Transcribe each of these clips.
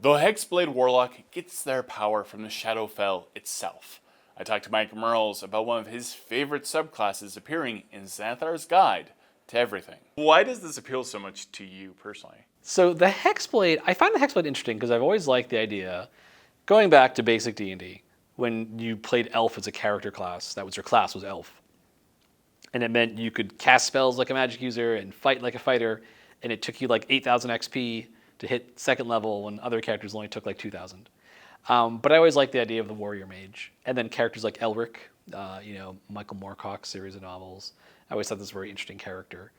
The Hexblade Warlock gets their power from the Shadowfell itself. I talked to Mike Merles about one of his favorite subclasses appearing in Xanathar's Guide to Everything. Why does this appeal so much to you personally? So the Hexblade, I find the Hexblade interesting because I've always liked the idea, going back to basic D&D, when you played Elf as a character class, that was your class, was Elf. And it meant you could cast spells like a magic user and fight like a fighter, and it took you like 8,000 XP to hit second level when other characters only took like 2,000. But I always liked the idea of the warrior mage. And then characters like Elric, Michael Moorcock's series of novels. I always thought this was a very interesting character.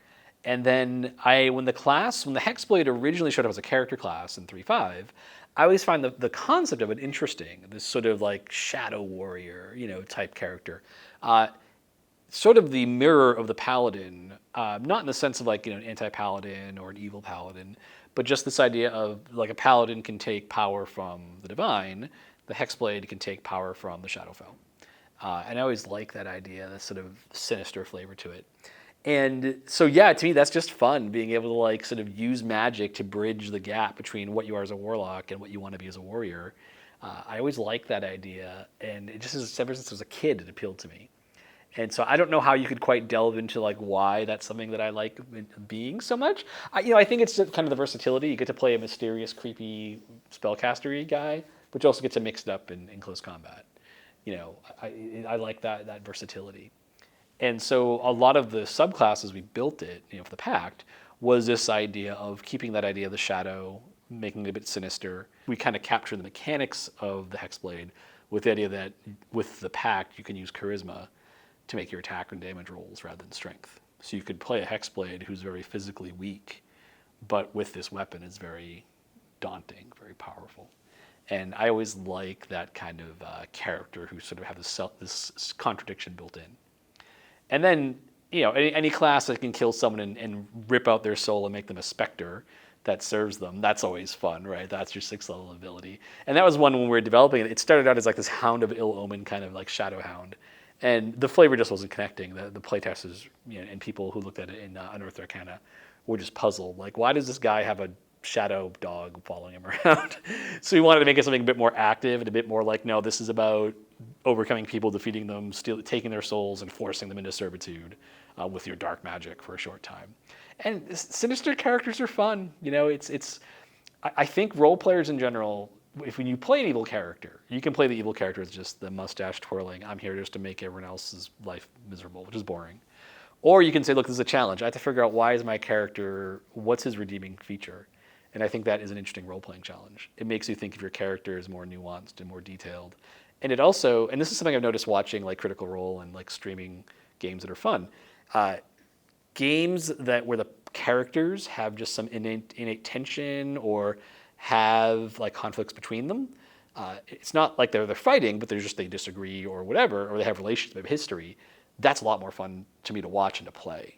And then when the Hexblade originally showed up as a character class in 3.5, I always find the concept of it interesting. This sort of like shadow warrior, type character. Sort of the mirror of the paladin, not in the sense of like an anti-paladin or an evil paladin, but just this idea of like a paladin can take power from the divine, the Hexblade can take power from the Shadowfell. And I always like that idea, that sort of sinister flavor to it. And so, yeah, to me, that's just fun, being able to like sort of use magic to bridge the gap between what you are as a warlock and what you want to be as a warrior. I always liked that idea, and it just ever since I was a kid, it appealed to me. And so I don't know how you could quite delve into like why that's something that I like being so much. I think it's kind of the versatility. You get to play a mysterious, creepy spellcastery guy, but you also get to mix it up in close combat. I like that versatility. And so a lot of the subclasses we built it, for the Pact, was this idea of keeping that idea of the shadow, making it a bit sinister. We kind of capture the mechanics of the Hexblade with the idea that with the Pact you can use charisma to make your attack and damage rolls rather than strength. So you could play a Hexblade who's very physically weak, but with this weapon is very daunting, very powerful. And I always like that kind of character who sort of have this contradiction built in. And then, any class that can kill someone and rip out their soul and make them a specter that serves them, that's always fun, right? That's your 6th level ability. And that was one when we were developing it. It started out as like this Hound of Ill Omen kind of like Shadow Hound. And the flavor just wasn't connecting. The playtesters and people who looked at it in Unearthed Arcana were just puzzled. Like, why does this guy have a shadow dog following him around? So we wanted to make it something a bit more active and a bit more like, no, this is about overcoming people, defeating them, taking their souls and forcing them into servitude with your dark magic for a short time. And sinister characters are fun. I think role players in general, when you play an evil character, you can play the evil character as just the mustache twirling, I'm here just to make everyone else's life miserable, which is boring. Or you can say, look, this is a challenge. I have to figure out why is my character, what's his redeeming feature? And I think that is an interesting role-playing challenge. It makes you think if your character is more nuanced and more detailed. And it also, and this is something I've noticed watching like Critical Role and like streaming games that are fun, games where the characters have just some innate tension or have like conflicts between them. It's not like they're fighting, but they disagree or whatever, or they have relations, they have history. That's a lot more fun to me to watch and to play.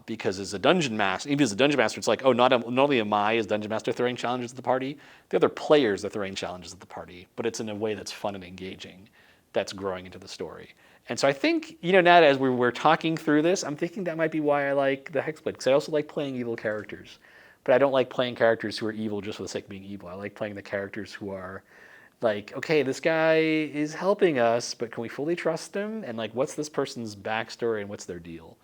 Because as a dungeon master, even as a dungeon master, it's like, not only am I as dungeon master throwing challenges at the party, the other players are throwing challenges at the party, but it's in a way that's fun and engaging, that's growing into the story. And so I think, now as we're talking through this, I'm thinking that might be why I like the Hexblade, because I also like playing evil characters. But I don't like playing characters who are evil just for the sake of being evil. I like playing the characters who are like, okay, this guy is helping us, but can we fully trust him? And like, what's this person's backstory and what's their deal?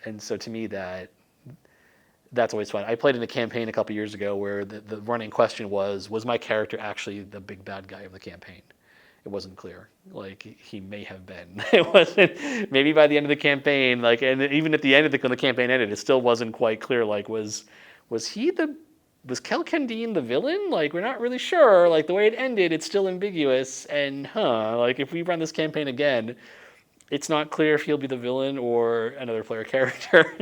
And so to me, that's always fun. I played in a campaign a couple years ago where the running question was my character actually the big bad guy of the campaign? It wasn't clear. Like, he may have been. It wasn't. Maybe by the end of the campaign, and even at the end of when the campaign ended, it still wasn't quite clear. Like, was Kelkandine the villain? Like, we're not really sure. Like, the way it ended, it's still ambiguous. And if we run this campaign again, it's not clear if he'll be the villain or another player character.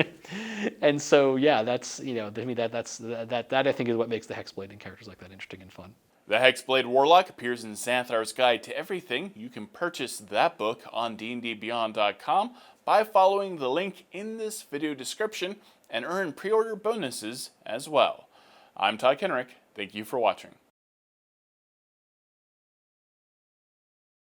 And so, yeah, that's, to me, that I think is what makes the Hexblade and characters like that interesting and fun. The Hexblade Warlock appears in Xanathar's Guide to Everything. You can purchase that book on dndbeyond.com by following the link in this video description and earn pre-order bonuses as well. I'm Todd Kenrick. Thank you for watching.